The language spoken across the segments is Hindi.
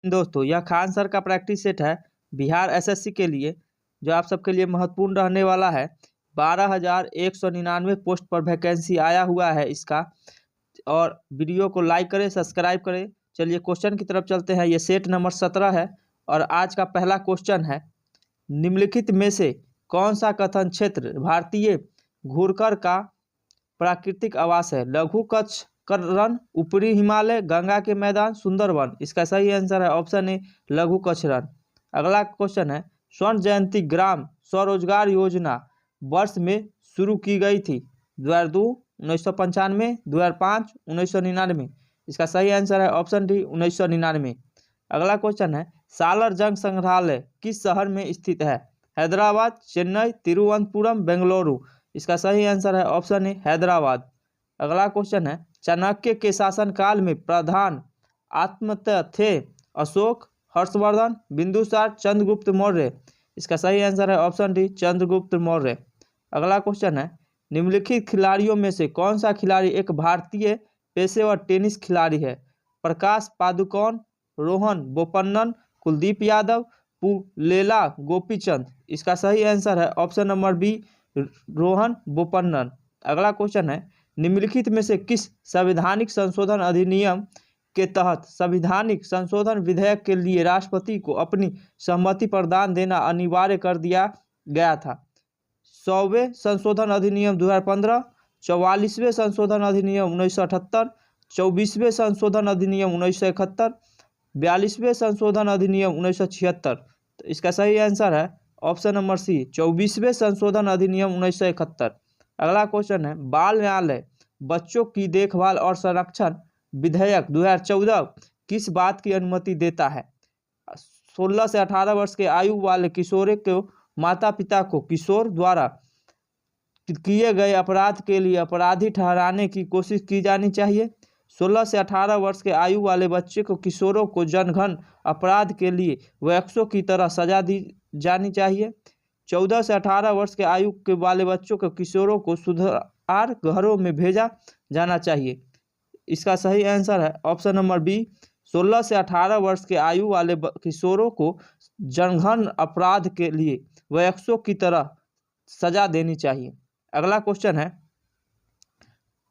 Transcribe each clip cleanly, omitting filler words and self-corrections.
दोस्तों, यह खान सर का प्रैक्टिस सेट है बिहार एसएससी के लिए, जो आप सबके लिए महत्वपूर्ण रहने वाला है। 12,199 पोस्ट पर वैकेंसी आया हुआ है इसका। और वीडियो को लाइक करें, सब्सक्राइब करें। चलिए क्वेश्चन की तरफ चलते हैं। ये सेट नंबर 17 है और आज का पहला क्वेश्चन है, निम्नलिखित में से कौन सा कथन क्षेत्र भारतीय घुड़कर का प्राकृतिक आवास है? लघु कच्छ रण, ऊपरी हिमालय, गंगा के मैदान, सुंदरवन। इसका सही आंसर है ऑप्शन ए, लघु कच्छ रण। अगला क्वेश्चन है, स्वर्ण जयंती ग्राम स्वरोजगार योजना वर्ष में शुरू की गई थी? 2002, 1995, 2005, 1999। इसका सही आंसर है ऑप्शन डी, 1999। अगला क्वेश्चन है, सालर जंग संग्रहालय किस शहर में स्थित है? हैदराबाद, चेन्नई, तिरुवनंतपुरम, बेंगलुरु। इसका सही आंसर है ऑप्शन ए, हैदराबाद। अगला क्वेश्चन है, चाणक्य के शासनकाल में प्रधान आत्मतः थे? अशोक, हर्षवर्धन, बिंदुसार, चंद्रगुप्त मौर्य। इसका सही आंसर है ऑप्शन डी, चंद्रगुप्त मौर्य। अगला क्वेश्चन है, निम्नलिखित खिलाड़ियों में से कौन सा खिलाड़ी एक भारतीय पेशेवर टेनिस खिलाड़ी है? प्रकाश पादुकोण, रोहन बोपन्ना, कुलदीप यादव, पुलेला गोपीचंद। इसका सही आंसर है option number B, Rohan Bopanna. अगला क्वेश्चन है, निम्नलिखित में से किस संवैधानिक संशोधन अधिनियम के तहत संवैधानिक संशोधन विधेयक के लिए राष्ट्रपति को अपनी सहमति प्रदान देना अनिवार्य कर दिया गया था? 100वें संशोधन अधिनियम 2015, 44वें संशोधन अधिनियम 1978, 24वें संशोधन अधिनियम 1971, 42वें संशोधन अधिनियम 1976। तो इसका सही आंसर है ऑप्शन नंबर सी, 24वें संशोधन अधिनियम 1971। अगला क्वेश्चन है, बाल न्यायालय बच्चों की देखभाल और संरक्षण विधेयक 2014 किस बात की अनुमति देता है? 16 से 18 वर्ष के आयु वाले किशोर को माता पिता को किशोर द्वारा किए गए अपराध के लिए अपराधी ठहराने की कोशिश की जानी चाहिए। 16 से 18 वर्ष के आयु वाले बच्चे को किशोरों को जनघन अपराध के लिए वयस्कों की तरह सजा दी जानी चाहिए। 14 से 18 वर्ष के आयु के वाले बच्चों को किशोरों को सुधार घरों में भेजा जाना चाहिए। इसका सही आंसर है ऑप्शन नंबर बी, 16 से 18 वर्ष के आयु वाले किशोरों को जनघन अपराध के लिए वयस्कों की तरह सजा देनी चाहिए। अगला क्वेश्चन है,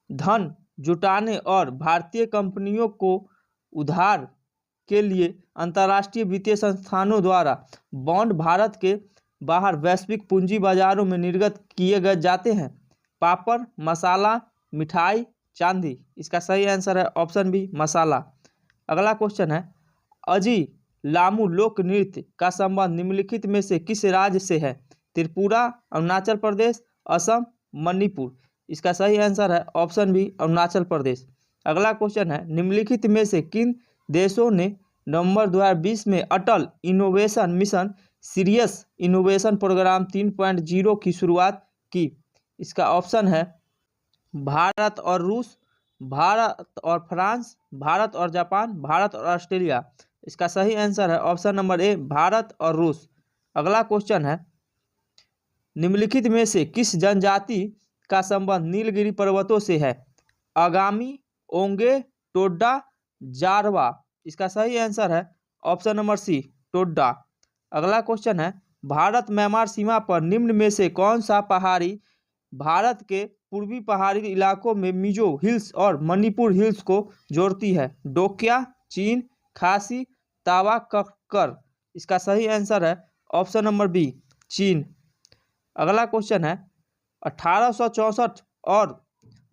धन जुटाने और भारतीय कंपनियों को उधार के लिए अंतर्राष्ट्रीय वित्तीय संस्थानों द्वारा बॉन्ड भारत के बाहर वैश्विक पूंजी बाजारों में निर्गत किए गए जाते हैं? पापड़, मसाला, मिठाई, चांदी। इसका सही आंसर है ऑप्शन बी, मसाला। अगला क्वेश्चन है, अजी लामू लोक नृत्य का संबंध निम्नलिखित में से किस राज्य से है? त्रिपुरा, अरुणाचल प्रदेश, असम, मणिपुर। इसका सही आंसर है ऑप्शन बी, अरुणाचल प्रदेश। अगला क्वेश्चन है, निम्नलिखित में से किन देशों ने नवंबर 2020 में Atal innovation mission serious innovation program 3.0 की शुरुआत की? इसका ऑप्शन है भारत और रूस, भारत और फ्रांस, भारत और जापान, भारत और ऑस्ट्रेलिया। इसका सही आंसर है ऑप्शन नंबर ए, भारत और रूस। अगला क्वेश्चन है, निम्नलिखित में से किस जनजाति का संबंध नीलगिरी पर्वतों से है? आगामी, ओंगे, टोडा, जारवा। इसका सही आंसर है ऑप्शन नंबर सी, टोडा। अगला क्वेश्चन है, भारत म्यांमार सीमा पर निम्न में से कौन सा पहाड़ी भारत के पूर्वी पहाड़ी इलाकों में मिजो हिल्स और मणिपुर हिल्स को जोड़ती है? डोक्या, चीन, खासी, तावा कक्कर। इसका सही आंसर है ऑप्शन नंबर बी, चीन। अगला क्वेश्चन है, 1864 और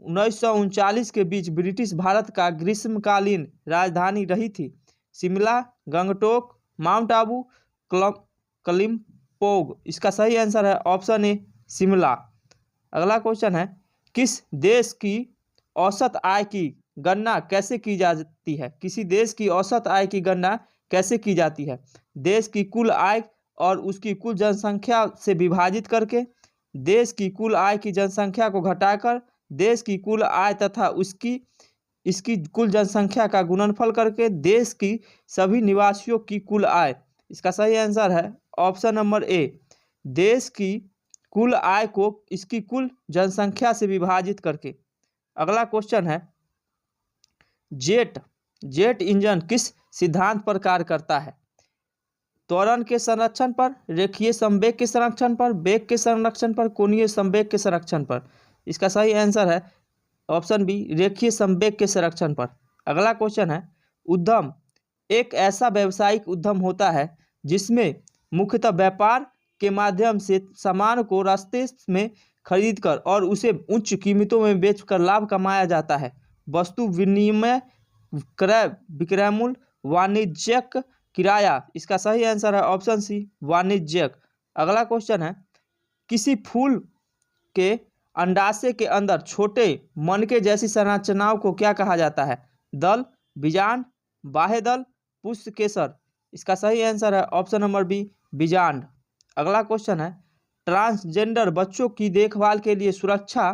1939 के बीच ब्रिटिश भारत का ग्रीष्मकालीन राजधानी रही थी? शिमला, गंगटोक, माउंट आबू, कलिम्पोंग। इसका सही आंसर है ऑप्शन ए, शिमला। अगला क्वेश्चन है, किस देश की औसत आय की गणना कैसे की जाती है? किसी देश की औसत आय की गणना कैसे की जाती है? देश की कुल आय और उसकी कुल जनसंख्या से विभाजित करके, देश की कुल आय की जनसंख्या को घटाकर, देश की कुल आय तथा इसकी कुल जनसंख्या का गुणनफल करके, देश की सभी निवासियों की कुल आय। इसका सही आंसर है ऑप्शन नंबर ए, देश की कुल आय को इसकी कुल जनसंख्या से विभाजित करके। अगला क्वेश्चन है, जेट इंजन किस सिद्धांत पर कार्य करता है? त्वरण के संरक्षण पर, रेखीय संवेग के संरक्षण पर, वेग के संरक्षण पर, कोणीय संवेग के संरक्षण पर। इसका सही आंसर है ऑप्शन बी, रेखीय संवेग के संरक्षण पर। अगला क्वेश्चन है, उद्यम एक ऐसा व्यावसायिक उद्यम होता है जिसमें मुख्यतः व्यापार के माध्यम से सामान को रास्ते में खरीदकर और उसे उच्च कीमतों में बेचकर लाभ कमाया जाता है। वस्तु विनिमय, क्रय विक्रय मूल्य, वाणिज्यिक किराया। इसका सही आंसर है ऑप्शन सी, वाणिज्यिक। अगला क्वेश्चन है, किसी फूल के अंडाशय के अंदर छोटे मनके जैसी संरचनाओं को क्या कहा जाता है? दल, बीजांड, बाह्य दल, पुष्प केसर। इसका सही आंसर है ऑप्शन नंबर बी, बीजांड। अगला क्वेश्चन है, ट्रांसजेंडर बच्चों की देखभाल के लिए सुरक्षा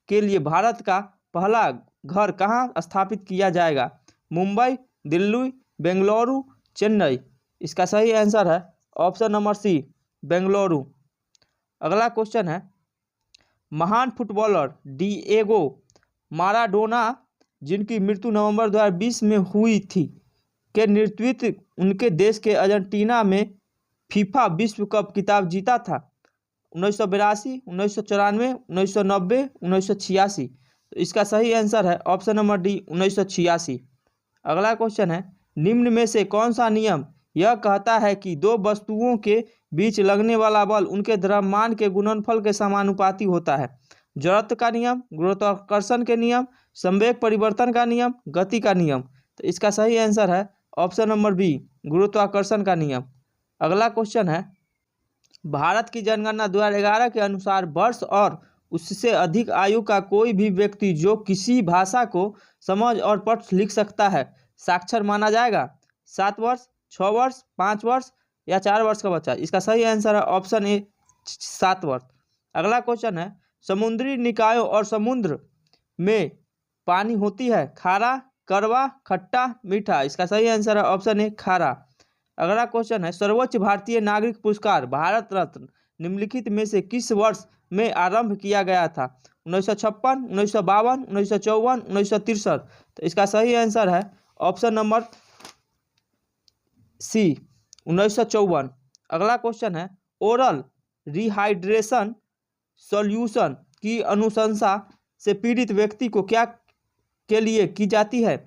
के लिए भारत का पहला घर कहाँ स्थापित किया जाएगा? मुंबई, दिल्ली, बेंगलुरु, चेन्नई। इसका सही आंसर है ऑप्शन नंबर सी, बेंगलुरु। अगला क्वेश्चन है, महान फुटबॉलर डिएगो माराडोना जिनकी मृत्यु नवंबर 2020 में हुई थी के नेतृत्व उनके देश के अर्जेंटीना में फीफा विश्व कप खिताब जीता था? 1982, 1994, 1990, 1986। तो इसका सही आंसर है ऑप्शन नंबर डी, 1986। अगला क्वेश्चन है, निम्न में से कौन सा नियम यह कहता है कि दो वस्तुओं के बीच लगने वाला बल उनके द्रव्यमान के गुणनफल के समानुपाती होता है? जड़त्व का नियम, गुरुत्वाकर्षण के नियम, संवेग परिवर्तन का नियम, गति का नियम। तो इसका सही आंसर है ऑप्शन नंबर बी, गुरुत्वाकर्षण का नियम। अगला क्वेश्चन है, भारत की जनगणना 2011 के अनुसार वर्ष और उससे अधिक आयु का कोई भी व्यक्ति जो किसी भाषा को समझ और पढ़ लिख सकता है साक्षर माना जाएगा? 7 वर्ष, 6 वर्ष, 5 वर्ष या 4 वर्ष का बच्चा? इसका सही आंसर है ऑप्शन ए, 7 वर्ष। अगला क्वेश्चन है, समुद्री निकायों और समुद्र में पानी होती है खारा, कड़वा, खट्टा, मीठा? इसका सही आंसर है ऑप्शन ए, खारा। अगला क्वेश्चन है, सर्वोच्च भारतीय नागरिक पुरस्कार भारत रत्न निम्नलिखित में से किस वर्ष में आरंभ किया गया था? 1956, 1952, 1954, 1963। तो इसका सही आंसर है ऑप्शन नंबर सी, 1954। अगला क्वेश्चन है, ओरल रिहाइड्रेशन सॉल्यूशन की अनुशंसा से पीड़ित व्यक्ति को क्या के लिए की जाती है?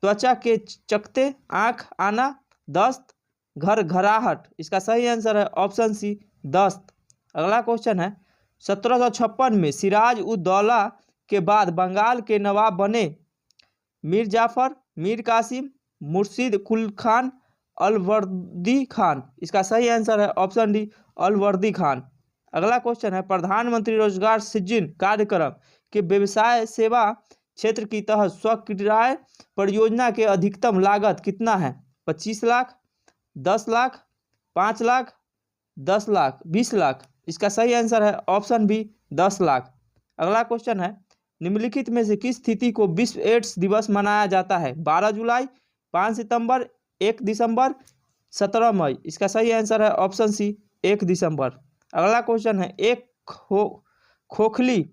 त्वचा के चकत्ते, आँख आना, दस्त, घरघराहट। इसका सही आंसर है ऑप्शन सी, दस्त। अगला क्वेश्चन है, 1756 में सिराज उद दौला के बाद बंगाल के नवाब बने मीर जाफर, मीर कासिम, मुर्शिद कुल खान, अलवर्दी खान? इसका सही आंसर है ऑप्शन डी, अलवर्दी खान। अगला क्वेश्चन है, प्रधानमंत्री रोजगार सृजन कार्यक्रम के व्यवसाय सेवा क्षेत्र की तहत स्वक्रिय परियोजना के अधिकतम लागत कितना है? 25 लाख, 10 लाख, 5 लाख, 10 लाख, 20 लाख? इसका सही आंसर है ऑप्शन बी, 10 लाख। अगला क्वेश्चन है, निम्नलिखित में से किस तिथि को विश्व एड्स दिवस मनाया जाता है? 12 जुलाई, 5 सितंबर, 1 दिसंबर, 17 मई? इसका सही आंसर है ऑप्शन सी, 1 दिसंबर। अगला क्वेश्चन है, एक खोखली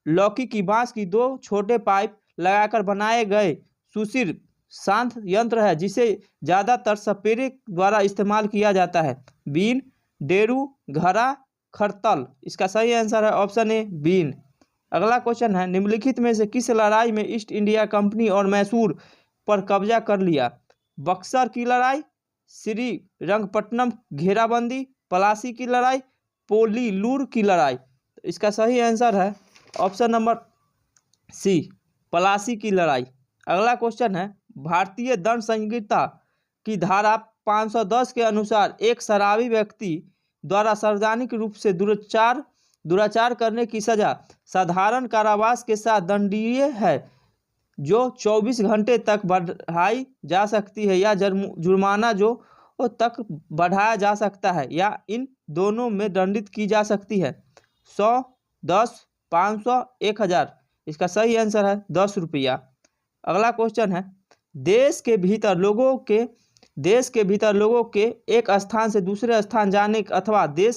लौकी की बांस की 2 छोटे पाइप लगाकर बनाए गए सुशिर शांत यंत्र है जिसे ज़्यादातर सपेरे द्वारा इस्तेमाल किया जाता है? बीन, डेरू, घड़ा, खरतल? इसका सही आंसर है ऑप्शन ए, बीन। अगला क्वेश्चन है, निम्नलिखित में से किस लड़ाई में ईस्ट इंडिया कंपनी और मैसूर पर कब्जा कर लिया? बक्सर की लड़ाई, श्रीरंगपट्टनम घेराबंदी, पलासी की लड़ाई, पोलीलूर की लड़ाई? इसका सही आंसर है ऑप्शन नंबर सी, पलासी की लड़ाई। अगला क्वेश्चन है, भारतीय दंड संहिता की धारा 510 के अनुसार एक शराबी व्यक्ति द्वारा सार्वजनिक रूप से दुराचार करने की सजा साधारण कारावास के साथ दंडनीय है जो 24 घंटे तक बढ़ाई जा सकती है या जुर्माना जो तक बढ़ाया जा सकता है या इन दोनों में दंडित की जा सकती है? 100, 10, 500, 1000? इसका सही आंसर है 10 रुपया। अगला क्वेश्चन है, देश के भीतर लोगों के एक स्थान से दूसरे स्थान जाने अथवा देश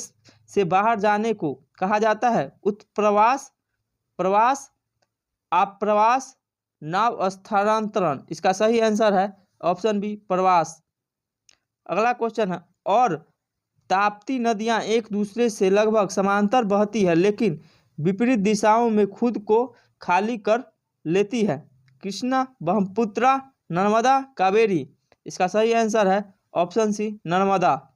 से बाहर जाने को कहा जाता है? उत्प्रवास, प्रवास, आप्रवास, नाव स्थानांतरण? इसका सही आंसर है ऑप्शन बी प्रवास। अगला क्वेश्चन है, और ताप्ती नदियां एक दूसरे से लगभग समांतर बहती है लेकिन विपरीत दिशाओं में खुद को खाली कर लेती है। कृष्णा, ब्रह्मपुत्रा, नर्मदा, कावेरी। इसका सही आंसर है ऑप्शन सी नर्मदा।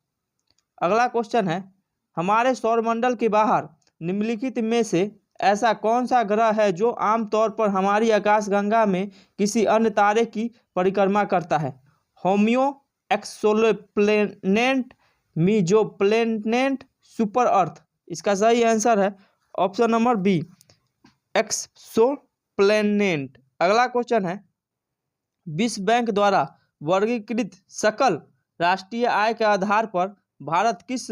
अगला क्वेश्चन है, हमारे सौरमंडल के बाहर निम्नलिखित में से ऐसा कौन सा ग्रह है जो आमतौर पर हमारी आकाशगंगा में किसी अन्य तारे की परिक्रमा करता है। होमियो, एक्सोप्लैनेट, मीजोप्लैनेट, सुपर अर्थ। इसका सही आंसर है ऑप्शन नंबर बी एक्सोप्लैनेट। अगला क्वेश्चन है, विश्व बैंक द्वारा वर्गीकृत सकल राष्ट्रीय आय के आधार पर भारत किस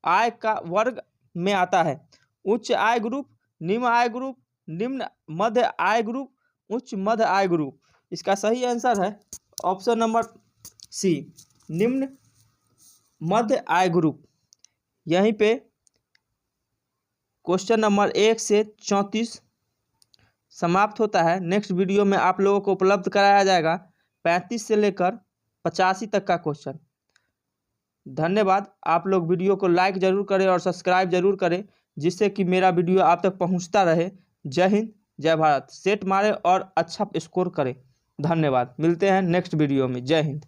आय का वर्ग में आता है। उच्च आय ग्रुप, निम्न आय ग्रुप, निम्न मध्य आय ग्रुप, उच्च मध्य आय ग्रुप। इसका सही आंसर है ऑप्शन नंबर सी निम्न मध्य आय ग्रुप। यहीं पे क्वेश्चन नंबर 1 से 34 समाप्त होता है। नेक्स्ट वीडियो में आप लोगों को उपलब्ध कराया जाएगा 35 से लेकर 85 तक का क्वेश्चन। धन्यवाद। आप लोग वीडियो को लाइक जरूर करें और सब्सक्राइब जरूर करें जिससे कि मेरा वीडियो आप तक पहुंचता रहे। जय हिंद, जय भारत। सेट मारें और अच्छा स्कोर करें। धन्यवाद। मिलते हैं नेक्स्ट वीडियो में। जय हिंद।